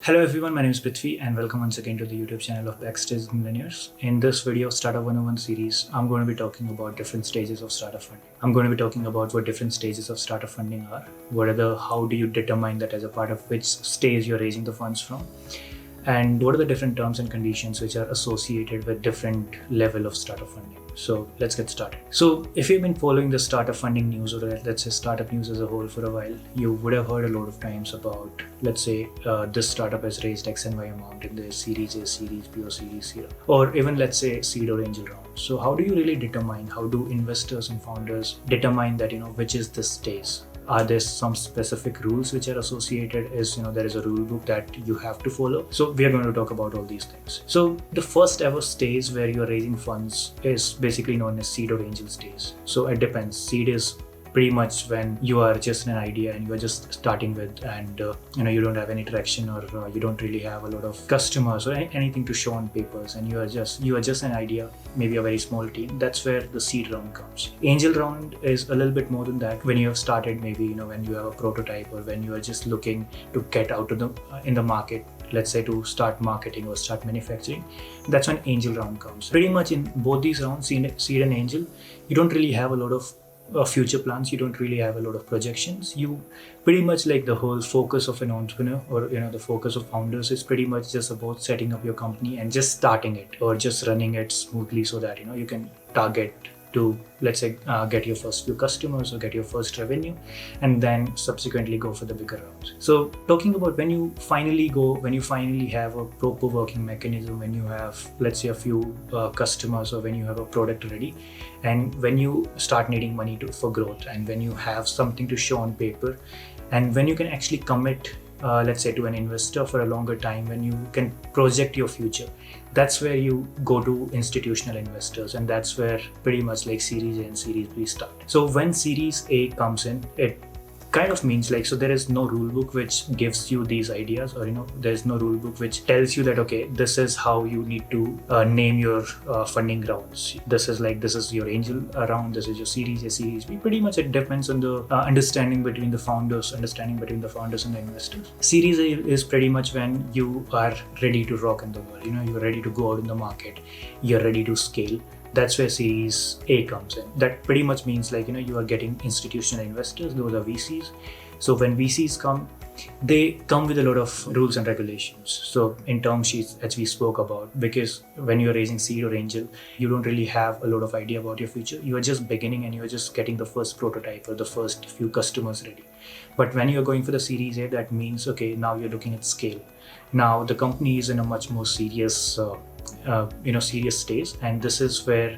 Hello everyone, my name is Prithvi and welcome once again to the YouTube channel of Backstage Millionaires. In this video, Startup 101 series, I'm going to be talking about different stages of startup funding. I'm going to be talking about what different stages of startup funding are, how do you determine that as a part of which stage you're raising the funds from, and what are the different terms and conditions which are associated with different level of startup funding. So let's get started. So if you've been following the startup funding news, or let's say startup news as a whole for a while, you would have heard a lot of times about, let's say, this startup has raised X and Y amount in the Series A, Series B or Series C, or even let's say seed or angel round. So how do you really determine, how do investors and founders determine that, which is the stage? Are there some specific rules which are associated? There is a rule book that you have to follow? So we are going to talk about all these things. So the first ever stage where you're raising funds is basically known as seed or angel stage. So it depends. Seed is pretty much when you are just an idea and you are just starting with, and you don't have any traction, or you don't really have a lot of customers or anything to show on papers, and you are just an idea, maybe a very small team. That's where the seed round comes. Angel round is a little bit more than that. When you have started, maybe when you have a prototype, or when you are just looking to get out to in the market, let's say to start marketing or start manufacturing, that's when angel round comes. Pretty much in both these rounds, seed and angel, you don't really have a lot of future plans. You don't really have a lot of projections. You pretty much, like, the whole focus of an entrepreneur, or the focus of founders is pretty much just about setting up your company and just starting it, or just running it smoothly so that you can target to, let's say, get your first few customers or get your first revenue, and then subsequently go for the bigger rounds. So talking about when you finally have a proper working mechanism, when you have, let's say, a few customers, or when you have a product ready, and when you start needing money for growth, and when you have something to show on paper, and when you can actually commit, let's say, to an investor for a longer time, when you can project your future, that's where you go to institutional investors, and that's where pretty much like Series A and Series B start. So when Series A comes in, it kind of means, like, so there is no rule book which gives you these ideas, or there is no rule book which tells you that, okay, this is how you need to name your funding rounds. This is your angel round, this is your Series A, Series B. Pretty much it depends on the understanding between the founders and the investors. Series A is pretty much when you are ready to rock in the world. You're ready to go out in the market, you're ready to scale. That's where Series A comes in. That pretty much means, like, you are getting institutional investors. Those are VCs. So when VCs come, they come with a lot of rules and regulations. So in term sheets, as we spoke about, because when you're raising seed or angel, you don't really have a lot of idea about your future. You are just beginning, and you are just getting the first prototype or the first few customers ready. But when you're going for the Series A, that means, okay, now you're looking at scale. Now the company is in a much more serious serious stage, and this is where,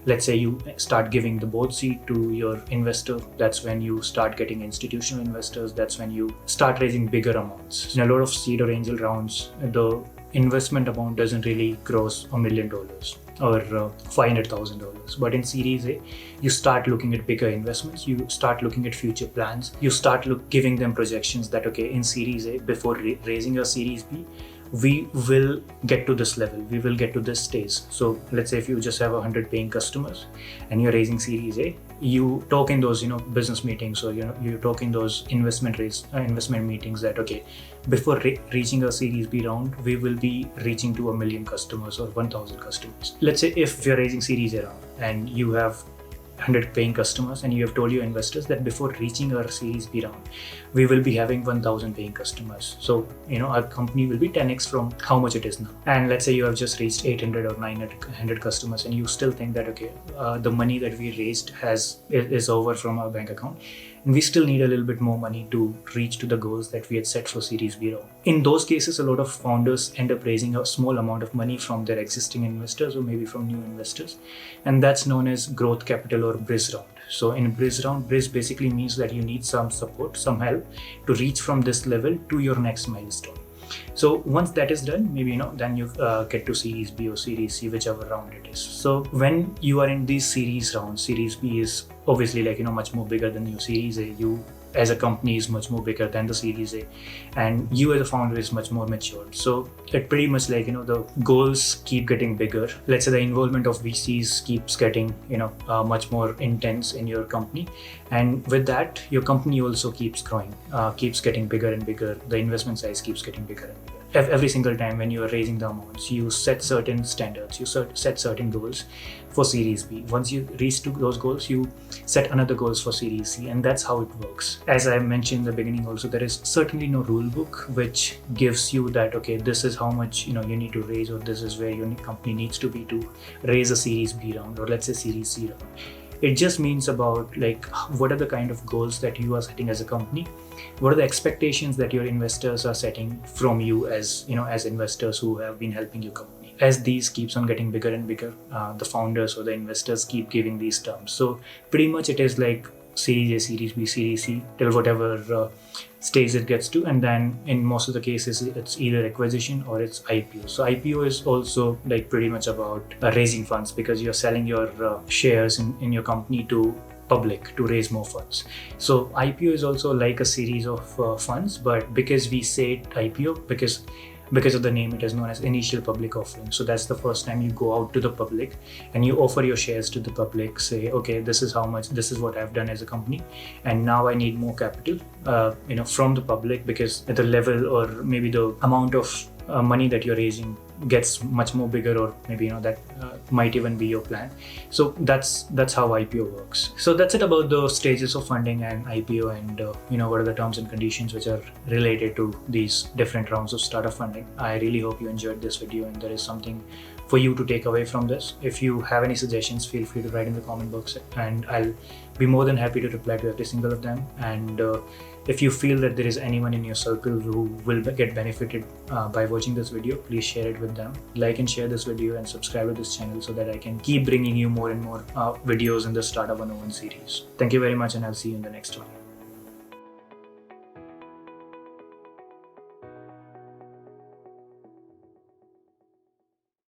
let's say, you start giving the board seat to your investor. That's when you start getting institutional investors. That's when you start raising bigger amounts. In a lot of seed or angel rounds, the investment amount doesn't really cross $1 million or $500,000. But in Series A, you start looking at bigger investments. You start looking at future plans. You start giving them projections that, okay, in Series A, before raising a Series B, we will get to this level, we will get to this stage. So let's say if you just have 100 paying customers and you're raising Series A, you talk in those business meetings, or you talk in those investment meetings that, okay, before reaching a Series B round, we will be reaching to 1 million customers or 1,000 customers. Let's say if you're raising Series A round and you have 100 paying customers, and you have told your investors that before reaching our Series B round, we will be having 1,000 paying customers. So, our company will be 10x from how much it is now. And let's say you have just reached 800 or 900 customers, and you still think that, okay, the money that we raised is over from our bank account, and we still need a little bit more money to reach to the goals that we had set for Series B round. In those cases, a lot of founders end up raising a small amount of money from their existing investors, or maybe from new investors, and that's known as growth capital or bridge round. So in bridge round, bridge basically means that you need some support, some help to reach from this level to your next milestone. So once that is done, maybe then you get to Series B or Series C, whichever round it is. So when you are in these series rounds, Series B is obviously, like, much more bigger than your Series A. You as a company is much more bigger than the Series A, and you as a founder is much more matured. So it pretty much, like, the goals keep getting bigger. Let's say the involvement of VCs keeps getting much more intense in your company, and with that your company also keeps growing, keeps getting bigger and bigger. The investment size keeps getting bigger and bigger. every single time when you are raising the amounts, you set certain standards, you set certain goals for Series B. Once you reach to those goals, you set another goals for Series C, and that's how it works. As I mentioned in the beginning also, there is certainly no rule book which gives you that, okay, this is how much you need to raise, or this is where your company needs to be to raise a Series B round, or let's say Series C round. It just means about like what are the kind of goals that you are setting as a company, what are the expectations that your investors are setting from you as as investors who have been helping your company. As these keeps on getting bigger and bigger, the founders or the investors keep giving these terms. So pretty much it is like Series A, Series B, Series C, till whatever stage it gets to, and then in most of the cases it's either acquisition or it's IPO. So IPO is also like pretty much about raising funds, because you're selling your shares in your company to public to raise more funds. So IPO is also like a series of funds, but because we say IPO, because of the name, it is known as initial public offering. So that's the first time you go out to the public and you offer your shares to the public, say, okay, this is how much, this is what I've done as a company, and now I need more capital from the public, because the level or maybe the amount of money that you're raising gets much more bigger, or maybe that might even be your plan. So that's how IPO works. So that's it about the stages of funding and IPO, and what are the terms and conditions which are related to these different rounds of startup funding. I really hope you enjoyed this video and there is something for you to take away from this. If you have any suggestions, feel free to write in the comment box, and I'll be more than happy to reply to every single of them. And if you feel that there is anyone in your circle who will get benefited by watching this video, please share it with them. Like and share this video and subscribe to this channel so that I can keep bringing you more and more videos in the Startup 101 series. Thank you very much, and I'll see you in the next one.